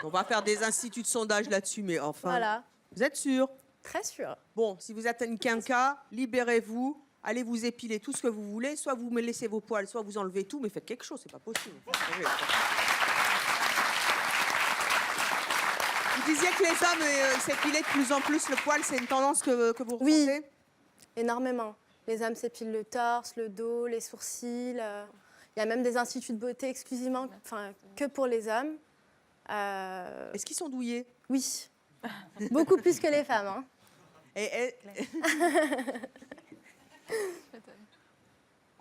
On va faire des instituts de sondage là-dessus, mais enfin. Voilà. Vous êtes sûr? Très sûr. Bon, si vous êtes une quinca, libérez-vous, allez vous épiler tout ce que vous voulez, soit vous me laissez vos poils, soit vous enlevez tout, mais faites quelque chose, c'est pas possible. Vous disiez que les hommes s'épilaient de plus en plus le poil, c'est une tendance que vous Oui, ressentez? énormément. Les hommes s'épilent le torse, le dos, les sourcils. Il y a même des instituts de beauté exclusivement, que pour les hommes. Est-ce qu'ils sont douillés? Oui, beaucoup plus que les femmes. Hein.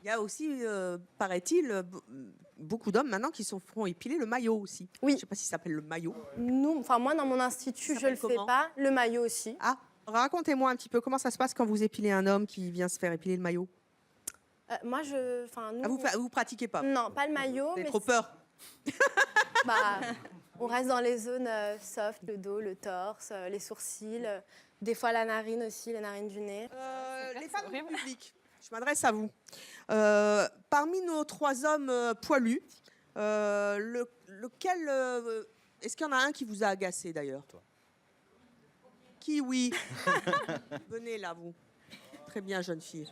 Il y a aussi, paraît-il, beaucoup d'hommes maintenant qui se feront épiler le maillot aussi. Oui. Je ne sais pas si ça s'appelle le maillot. Moi, dans mon institut, je ne le fais pas. Le maillot aussi. Ah, racontez-moi un petit peu comment ça se passe quand vous épilez un homme qui vient se faire épiler le maillot. Moi, vous pratiquez pas? Non, pas le maillot. Vous avez mais trop peur? On reste dans les zones soft, le dos, le torse, les sourcils, des fois la narine aussi, les narines du nez. Les femmes du public, je m'adresse à vous. Parmi nos 3 hommes poilus, lequel est-ce qu'il y en a un qui vous a agacé d'ailleurs? Qui, oui? Venez là, vous. Très bien, jeune fille.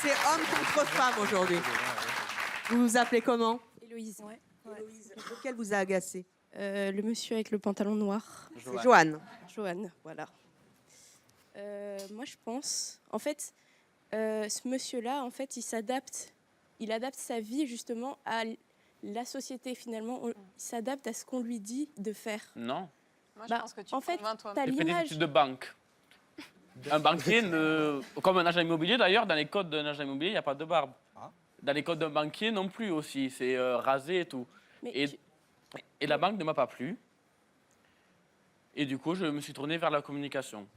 C'est homme contre femme aujourd'hui. Vous vous appelez comment? Héloïse. Héloïse. Lequel vous a agacé? Le monsieur avec le pantalon noir. C'est Joanne. Joanne, voilà. Moi, je pense, en fait, ce monsieur-là, en fait, il adapte sa vie justement à la société finalement. Il s'adapte à ce qu'on lui dit de faire. Non. Moi, je pense que tu en fait, toi-même. J'ai fait des études de banque. Un banquier, comme un agent immobilier d'ailleurs, dans les codes d'un agent immobilier, il n'y a pas de barbe. Dans les codes d'un banquier non plus aussi, c'est rasé et tout. Et la banque ne m'a pas plu. Et du coup, je me suis tourné vers la communication.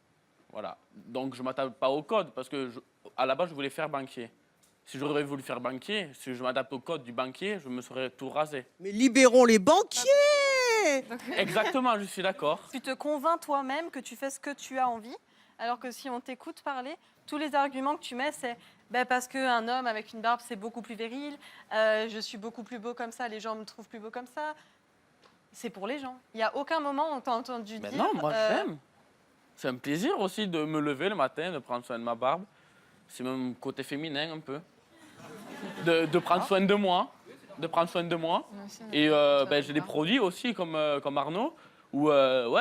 Voilà. Donc, je ne m'adapte pas au code parce que, à la base, je voulais faire banquier. Si j'aurais voulu faire banquier, si je m'adapte au code du banquier, je me serais tout rasé. Mais libérons les banquiers! Exactement, je suis d'accord. Tu te convaincs toi-même que tu fais ce que tu as envie, alors que si on t'écoute parler, tous les arguments que tu mets, c'est parce qu'un homme avec une barbe, c'est beaucoup plus viril, je suis beaucoup plus beau comme ça, les gens me trouvent plus beau comme ça. C'est pour les gens. Il n'y a aucun moment où on t'a entendu dire... Non, moi j'aime. C'est un plaisir aussi de me lever le matin, de prendre soin de ma barbe. C'est même côté féminin un peu. De prendre soin de moi. De prendre soin de moi. Et j'ai des produits aussi comme Arnaud. Où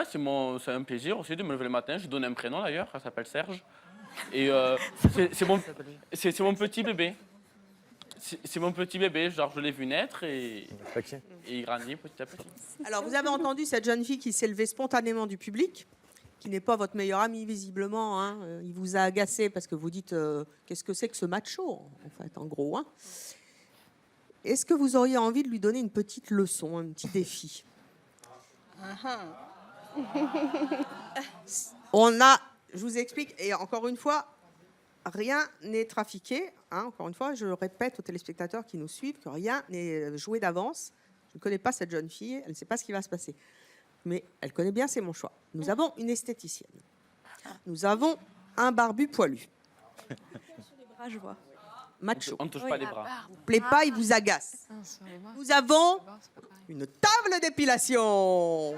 c'est un plaisir aussi de me lever le matin. Je lui donne un prénom d'ailleurs, elle s'appelle Serge. Et c'est mon petit bébé. C'est mon petit bébé, genre je l'ai vu naître et il grandit petit à petit. Alors vous avez entendu cette jeune fille qui s'est levée spontanément du public, qui n'est pas votre meilleur ami visiblement. Hein. Il vous a agacé parce que vous dites qu'est-ce que c'est que ce macho en fait, en gros. Hein. Est-ce que vous auriez envie de lui donner une petite leçon, un petit défi? Je vous explique, et encore une fois, rien n'est trafiqué. Hein, encore une fois, je répète aux téléspectateurs qui nous suivent que rien n'est joué d'avance. Je ne connais pas cette jeune fille, elle ne sait pas ce qui va se passer. Mais elle connaît bien, c'est mon choix. Nous avons une esthéticienne. Nous avons un barbu poilu. Les bras, je vois. Macho. On ne touche pas les bras. Vous plaît pas, il vous agace. Nous avons une table d'épilation.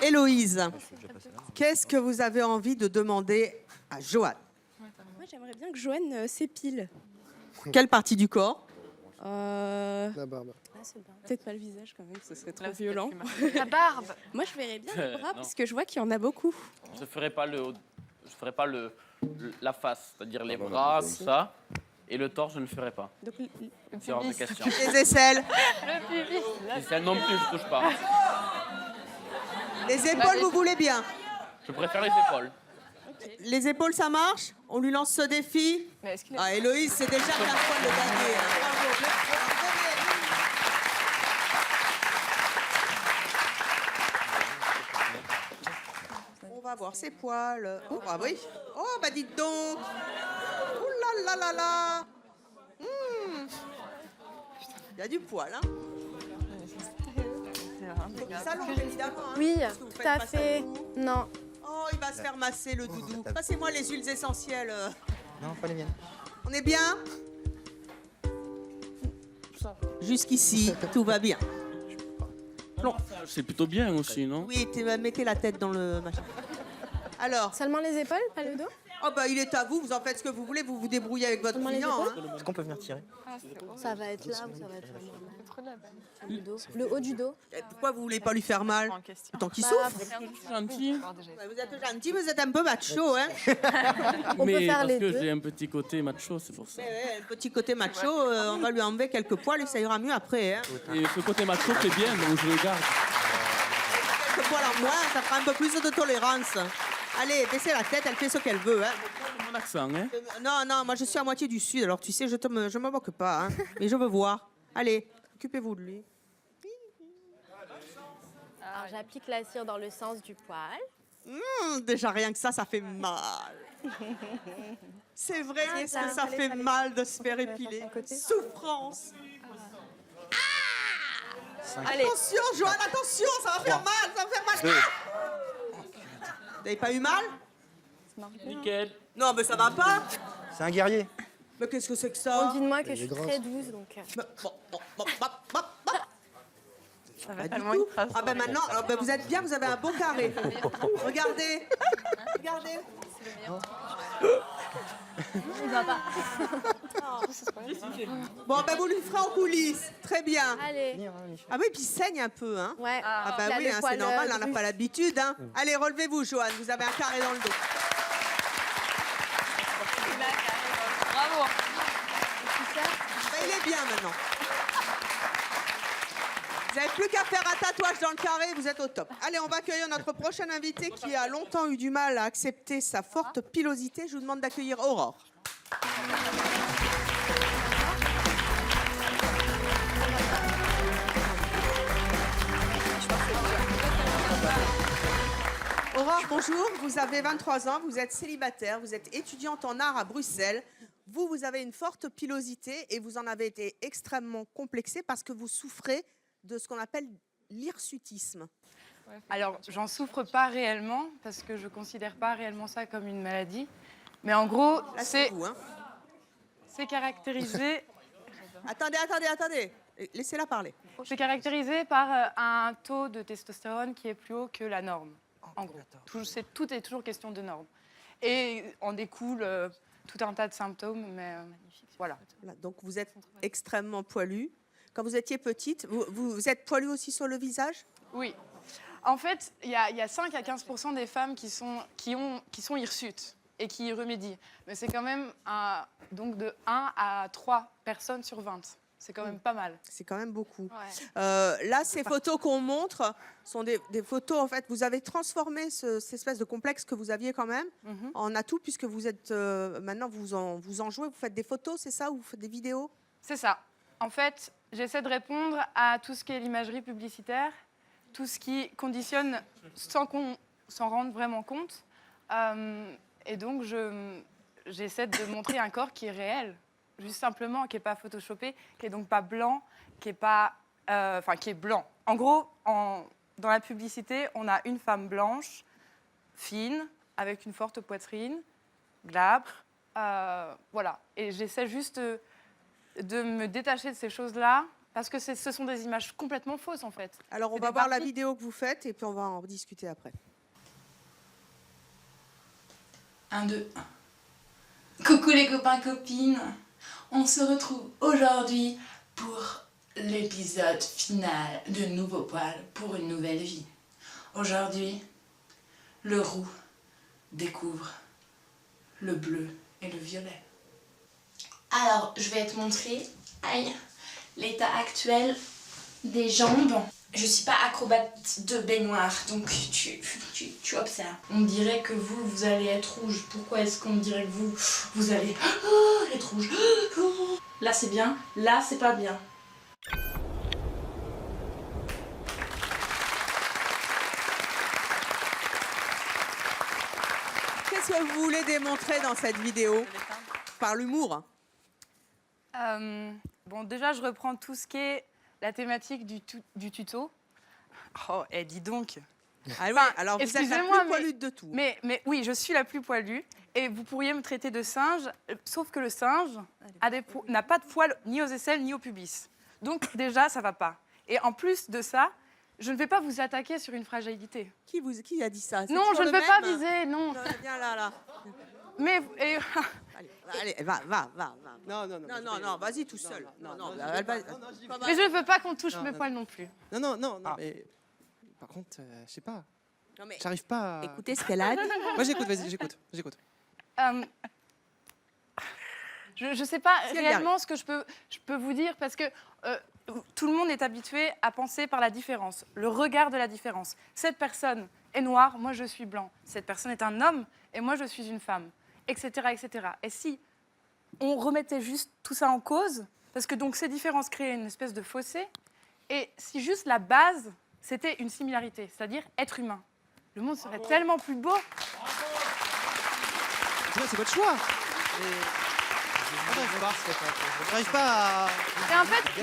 Héloïse, qu'est-ce que vous avez envie de demander à Joanne? Moi, j'aimerais bien que Joanne s'épile. Quelle partie du corps? La barbe. Peut-être pas le visage quand même, ce serait trop violent. La barbe. Moi, je verrais bien les bras Non. parce que je vois qu'il y en a beaucoup. Je ferai pas la face, c'est-à-dire les bras, tout ça. Et le torse, je ne le ferai pas. Donc, C'est hors de question. Les aisselles? Le pubis. Les selles non plus, je touche pas. Les épaules, vous voulez bien? Je préfère les épaules. Les épaules, ça marche? On lui lance ce défi? Ah, Héloïse, c'est déjà 15 fois de le gagner. On va voir ses poils. Oh, ah oui. Oh, bah dites donc. Oh là là là là. Il y a du poil, hein? Il s'allonge, évidemment. Hein, Oui, parce que vous tout faites à pas ça fait. vous. Non. Oh, il va se faire masser, le doudou. Passez-moi les huiles essentielles. Non, pas les miennes. On est bien? Jusqu'ici, tout va bien. Non. C'est plutôt bien aussi, non? Oui, mettez la tête dans le machin. Alors. Seulement les épaules, pas le dos? Oh bah il est à vous, vous en faites ce que vous voulez, vous vous débrouillez avec votre Seulement les client. épaules Hein. Est-ce qu'on peut venir tirer? Ça va être là ou ça va être là? Le dos. Le haut du dos. Et pourquoi vous voulez pas lui faire mal? Tant qu'il Bah, souffre. Gentil. Ouais, vous êtes gentil, vous êtes un peu macho, hein? On peut Mais faire parce les que deux. j'ai un petit côté macho, c'est pour ça. Un petit côté macho, on va lui enlever quelques poils et ça ira mieux après. Hein. Et ce côté macho, c'est bien, donc je le garde. Quelques poils en moins, ça fera un peu plus de tolérance. Allez, baissez la tête, elle fait ce qu'elle veut. Hein. Mon accent, hein? Non, non, moi je suis à moitié du sud, alors tu sais, je me moque pas, hein. Mais je veux voir. Allez, occupez-vous de lui. Alors, j'applique la cire dans le sens du poil. Déjà rien que ça fait mal. C'est vrai, Ah, est-ce que ça fait mal de se faire épiler? Souffrance. Allez. Attention, Joanne, attention, ça va faire mal, ça va faire mal. Vous n'avez pas eu mal? Nickel. Non, mais ça va pas. C'est un guerrier. Mais qu'est-ce que c'est que ça? On dit de moi que je suis très douce, donc... Ça va tellement tout. Ah ben maintenant, alors ben vous êtes bien, vous avez un beau carré. Regardez. Regardez. Il va pas. Bon, ben vous lui ferez en coulisses. Très bien. Allez. Ah oui, puis il saigne un peu, hein? Ouais. Ah bah Il a oui, le hein, c'est poil, normal, on n'a de pas l'habitude, hein? Allez, relevez-vous, Joanne, vous avez un carré dans le dos. Bravo. Ben, il est bien maintenant. Vous n'avez plus qu'à faire un tatouage dans le carré, vous êtes au top. Allez, on va accueillir notre prochaine invitée qui a longtemps eu du mal à accepter sa forte pilosité. Je vous demande d'accueillir Aurore. Aurore, bonjour. Vous avez 23 ans, vous êtes célibataire, vous êtes étudiante en art à Bruxelles. Vous avez une forte pilosité et vous en avez été extrêmement complexée parce que vous souffrez de ce qu'on appelle l'hirsutisme. Alors, j'en souffre pas réellement parce que je considère pas réellement ça comme une maladie. Mais en gros, c'est caractérisé. Attendez. Laissez-la parler. C'est caractérisé par un taux de testostérone qui est plus haut que la norme. En gros, tout est toujours question de norme. Et en découle tout un tas de symptômes, mais voilà. Donc vous êtes extrêmement poilue. Quand vous étiez petite, vous êtes poilue aussi sur le visage? Oui. En fait, il y a 5 à 15% des femmes qui sont hirsutes et qui y remédient. Mais c'est quand même donc de 1 à 3 personnes sur 20. C'est quand même pas mal. C'est quand même beaucoup. Ouais. Là, ces photos qu'on montre sont des photos, en fait, vous avez transformé cette espèce de complexe que vous aviez quand même en atout, puisque vous êtes, maintenant, vous en jouez, vous faites des photos, c'est ça? Ou vous faites des vidéos? C'est ça. En fait, j'essaie de répondre à tout ce qui est l'imagerie publicitaire, tout ce qui conditionne sans qu'on s'en rende vraiment compte. Et donc, j'essaie de montrer un corps qui est réel. juste simplement, qui n'est pas photoshopé, qui est donc pas blanc, qui est pas, enfin qui est blanc. En gros, dans la publicité, on a une femme blanche, fine, avec une forte poitrine, glabre, voilà. Et j'essaie juste de me détacher de ces choses-là, parce que ce sont des images complètement fausses, en fait. Alors, on va voir la vidéo que vous faites et puis on va en discuter après. 1, 2, 1. Coucou les copains, copines. On se retrouve aujourd'hui pour l'épisode final de Nouveau Poil pour une nouvelle vie. Aujourd'hui, le roux découvre le bleu et le violet. Alors, je vais te montrer l'état actuel des jambes. Je suis pas acrobate de baignoire, donc tu observes. On dirait que vous allez être rouge. Pourquoi est-ce qu'on dirait que vous allez être rouge? Là c'est bien, là c'est pas bien. Qu'est-ce que vous voulez démontrer dans cette vidéo? Par l'humour. Bon, déjà, je reprends tout ce qui est la thématique du tuto. Oh, dis donc. Ah oui, alors vous êtes la plus poilue de tout. Mais oui, je suis la plus poilue. Et vous pourriez me traiter de singe, sauf que le singe n'a pas de poils ni aux aisselles ni au pubis. Donc déjà, ça va pas. Et en plus de ça, je ne vais pas vous attaquer sur une fragilité. Qui a dit ça? Non, je ne vais pas viser, non. Viens là. Mais... Allez, va. Non, vas-y tout seul. Mais je ne veux pas qu'on touche mes poils non plus. Non, mais... Par contre, je sais pas. J'arrive pas à... Écoutez ce qu'elle a dit. Moi, j'écoute, vas-y, j'écoute. Je sais pas réellement ce que je peux vous dire, parce que tout le monde est habitué à penser par la différence, le regard de la différence. Cette personne est noire, moi je suis blanc. Cette personne est un homme, et moi je suis une femme, etc., etc. Et si on remettait juste tout ça en cause, parce que donc ces différences créent une espèce de fossé, et si juste la base, c'était une similarité, c'est-à-dire être humain, le monde serait tellement plus beau. C'est votre choix. J'arrive pas à... Et en fait,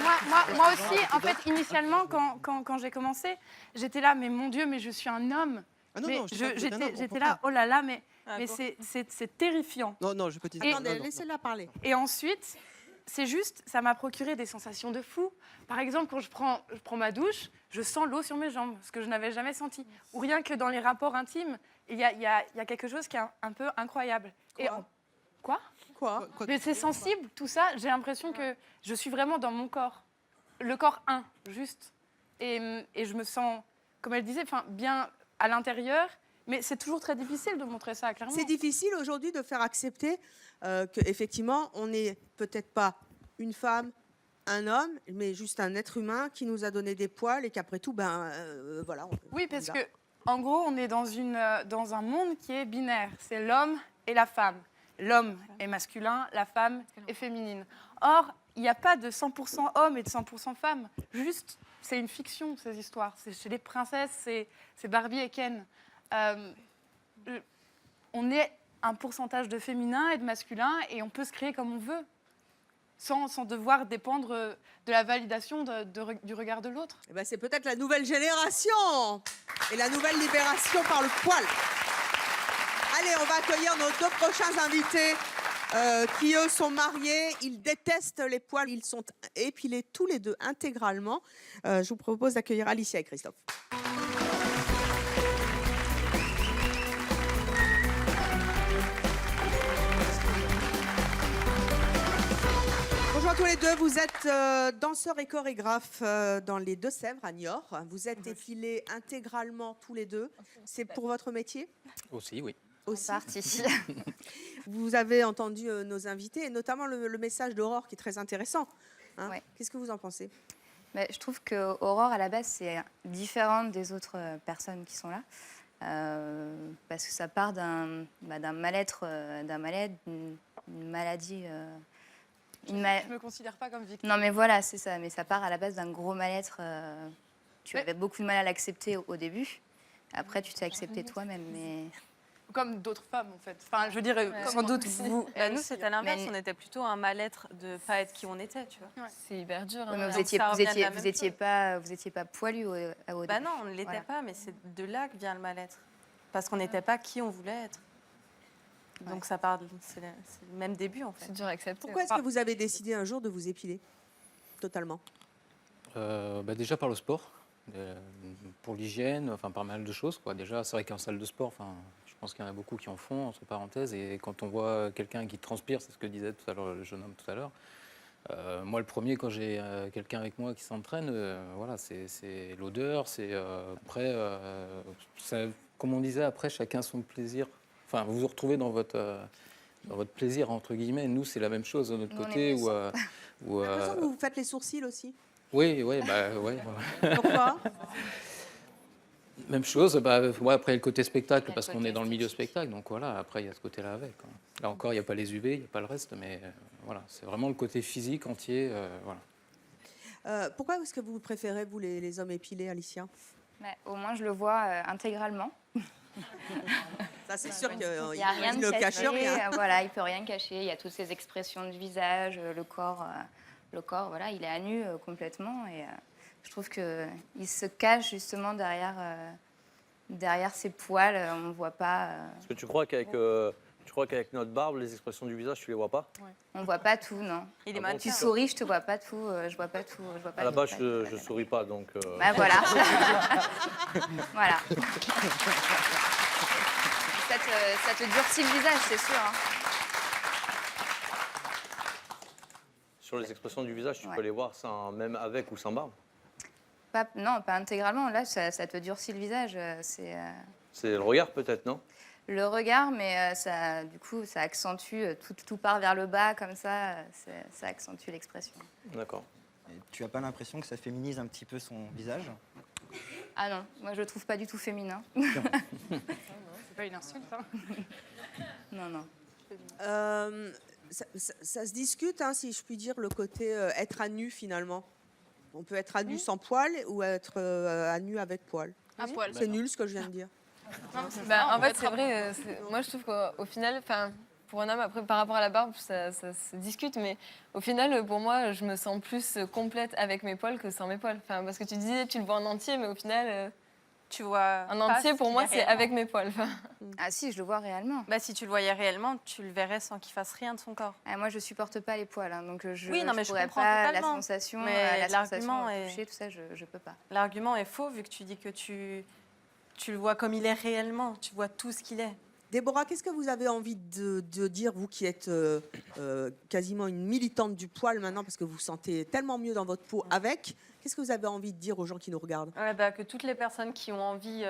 moi aussi, en fait, initialement, quand j'ai commencé, j'étais là, mais mon Dieu, mais je suis un homme. J'étais là, oh là là, mais c'est terrifiant. Non, je peux te dire. Attendez, laissez-la parler. Et ensuite, c'est juste, ça m'a procuré des sensations de fou. Par exemple, quand je prends ma douche, je sens l'eau sur mes jambes, ce que je n'avais jamais senti. Ou rien que dans les rapports intimes, il y a quelque chose qui est un peu incroyable. Quoi? Mais c'est sensible, tout ça. J'ai l'impression que je suis vraiment dans mon corps. Le corps juste. Et je me sens, comme elle disait, bien à l'intérieur. Mais c'est toujours très difficile de montrer ça, clairement. C'est difficile aujourd'hui de faire accepter qu'effectivement, on n'est peut-être pas une femme, un homme, mais juste un être humain qui nous a donné des poils et qu'après tout, voilà. Oui, parce que en gros, on est dans un monde qui est binaire. C'est l'homme et la femme. L'homme est masculin, la femme est féminine. Or, il n'y a pas de 100% hommes et de 100% femmes. Juste, c'est une fiction, ces histoires. C'est chez les princesses, c'est Barbie et Ken. On est un pourcentage de féminin et de masculin et on peut se créer comme on veut, sans devoir dépendre de la validation du regard de l'autre. C'est peut-être la nouvelle génération et la nouvelle libération par le poil. Allez, on va accueillir nos deux prochains invités qui, eux, sont mariés. Ils détestent les poils. Ils sont épilés tous les deux intégralement. Je vous propose d'accueillir Alicia et Christophe. Bonjour à tous les deux. Vous êtes danseurs et chorégraphes dans les Deux-Sèvres, à Niort. Vous êtes épilés intégralement tous les deux. C'est pour votre métier ? Aussi, oui. Parti. Vous avez entendu nos invités, et notamment le message d'Aurore qui est très intéressant. Ouais. Qu'est-ce que vous en pensez ? Je trouve qu'Aurore, à la base, c'est différente des autres personnes qui sont là. Parce que ça part d'un mal-être, d'une maladie. Je ne me considère pas comme victime. Non, mais voilà, c'est ça. Mais ça part à la base d'un gros mal-être. Tu avais beaucoup de mal à l'accepter au début. Après, tu t'es accepté toi-même. comme d'autres femmes, en fait. Enfin, je veux dire, sans doute vous. Bah, nous, c'était à l'inverse. On était plutôt un mal-être de ne pas être qui on était, tu vois. C'est hyper dur. Oui, Mais donc vous étiez, ça vous revient de étiez, la vous même étiez chose. pas, vous étiez pas poilu au Bah début. non, on ne l'était Voilà. pas, mais c'est de là que vient le mal-être. Parce qu'on n'était pas qui on voulait être. Donc ça part, c'est le même début, en fait. C'est dur à accepter. Pourquoi est-ce que vous avez décidé un jour de vous épiler totalement? Déjà par le sport, pour l'hygiène, enfin par mal de choses, quoi. Déjà, c'est vrai qu'en salle de sport, enfin, je pense qu'il y en a beaucoup qui en font, entre parenthèses, et quand on voit quelqu'un qui transpire, c'est ce que disait tout à l'heure le jeune homme tout à l'heure. Moi, le premier, quand j'ai quelqu'un avec moi qui s'entraîne, voilà, c'est l'odeur, c'est après, comme on disait, après, chacun son plaisir. Enfin, vous vous retrouvez dans votre plaisir, entre guillemets. Nous, c'est la même chose de notre Nous, on côté. aime Où, ça. J'ai l'impression que vous vous faites les sourcils aussi. oui, bah, ouais. Pourquoi? Même chose, ouais, après le côté spectacle, parce qu'on est dans le milieu spectacle, donc voilà, après il y a ce côté-là avec. Hein. Là encore, il n'y a pas les UV, il n'y a pas le reste, mais voilà, c'est vraiment le côté physique entier. Voilà. Pourquoi est-ce que vous préférez, vous, les hommes épilés, Alicia? Au moins, je le vois intégralement. Ça, c'est sûr qu'il Il n'y a rien de ne caché. cache rien. Voilà, il peut rien cacher. Il y a toutes ces expressions du visage, le corps, voilà, il est à nu complètement. Et je trouve qu'il se cache justement derrière ses poils. On ne voit pas. Est-ce que tu crois qu'avec notre barbe, les expressions du visage, tu les vois pas? On ne voit pas tout, non. Il est mannequin. Tu souris, je te vois pas tout. Je vois pas tout. Je vois pas À la tout. base, je souris pas, donc. Bah voilà. Voilà. Ça te durcit le visage, c'est sûr. Hein. Sur les expressions du visage, tu peux les voir même avec ou sans barbe. Non, pas intégralement. Là, ça te durcit le visage. C'est le regard peut-être, non? Le regard, mais du coup, ça accentue, tout part vers le bas, comme ça accentue l'expression. D'accord. Tu n'as pas l'impression que ça féminise un petit peu son visage? Ah non, moi je le trouve pas du tout féminin. C'est pas une insulte, hein. Non. Ça se discute, hein, si je puis dire, le côté être à nu, finalement. On peut être à nu sans poil ou être à nu avec poil. À poil. C'est nul ce que je viens de dire. En fait, c'est vrai. Moi, je trouve qu'au final, pour un homme, après, par rapport à la barbe, ça se discute, mais au final, pour moi, je me sens plus complète avec mes poils que sans mes poils. Parce que tu disais, tu le vois en entier, mais au final, tu vois en entier, pour moi, c'est avec mes poils. Ah si, je le vois réellement. Bah, si tu le voyais réellement, tu le verrais sans qu'il fasse rien de son corps. Moi, je supporte pas les poils, hein, donc je oui, non, mais je pourrais comprends pas totalement. la sensation, mais l'argument l'argument est toucher, tout ça, je peux pas. L'argument est faux vu que tu dis que tu le vois comme il est réellement, tu vois tout ce qu'il est. Déborah, qu'est-ce que vous avez envie de dire, vous qui êtes quasiment une militante du poil maintenant, parce que vous vous sentez tellement mieux dans votre peau avec? Qu'est-ce que vous avez envie de dire aux gens qui nous regardent? Que toutes les personnes qui ont envie,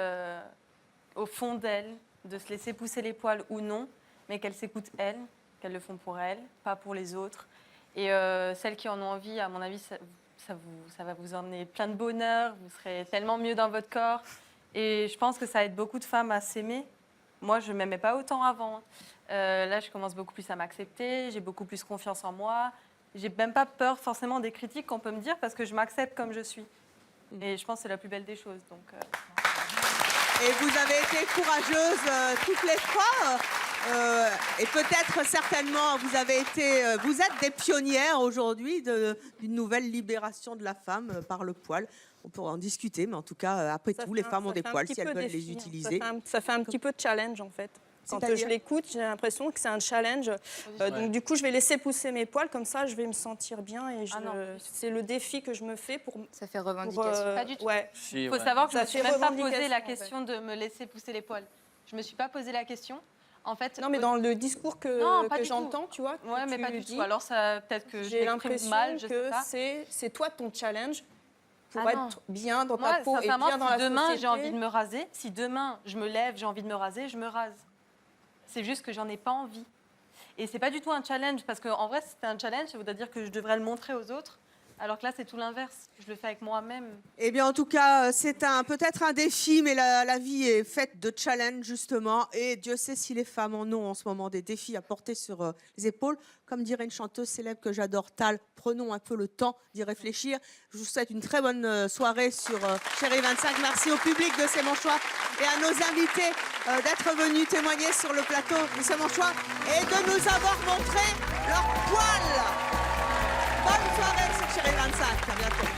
au fond d'elles, de se laisser pousser les poils ou non, mais qu'elles s'écoutent elles, qu'elles le font pour elles, pas pour les autres. Et celles qui en ont envie, à mon avis, ça va vous emmener plein de bonheur, vous serez tellement mieux dans votre corps. Et je pense que ça aide beaucoup de femmes à s'aimer. Moi, je ne m'aimais pas autant avant. Là, je commence beaucoup plus à m'accepter, j'ai beaucoup plus confiance en moi. J'ai même pas peur forcément des critiques qu'on peut me dire parce que je m'accepte comme je suis. Et je pense que c'est la plus belle des choses. Donc, Et vous avez été courageuses toutes les trois. Et peut-être certainement, vous êtes des pionnières aujourd'hui d'une nouvelle libération de la femme par le poil. On pourra en discuter, mais en tout cas, après tout, les femmes ont des poils si elles veulent les utiliser. Ça fait un petit peu de challenge, en fait. Quand je l'écoute, j'ai l'impression que c'est un challenge. Donc, du coup, je vais laisser pousser mes poils, comme ça, je vais me sentir bien. Et c'est le défi que je me fais pour... Ça fait revendication. Pas du tout. Ouais. Il faut savoir que je ne me suis même pas posé la question de me laisser pousser les poils. Je ne me suis pas posé la question. En fait, non, mais dans le discours que j'entends, tu vois. Ouais, mais pas du tout. Alors, peut-être que j'ai l'impression que c'est toi ton challenge pour être bien dans ta peau et bien dans la société. Si demain j'ai envie de me raser, si demain je me lève, j'ai envie de me raser, je me rase. C'est juste que j'en ai pas envie. Et c'est pas du tout un challenge, parce qu'en vrai, si c'était un challenge, ça voudrait dire que je devrais le montrer aux autres. Alors que là, c'est tout l'inverse. Je le fais avec moi-même. Eh bien, en tout cas, c'est peut-être un défi, mais la vie est faite de challenges, justement. Et Dieu sait si les femmes en ont en ce moment des défis à porter sur les épaules. Comme dirait une chanteuse célèbre que j'adore, Tal, prenons un peu le temps d'y réfléchir. Je vous souhaite une très bonne soirée sur Chérie 25. Merci au public de C'est mon choix et à nos invités d'être venus témoigner sur le plateau de C'est mon choix et de nous avoir montré leur poil. Bonne soirée sur Chérie 25. À bientôt.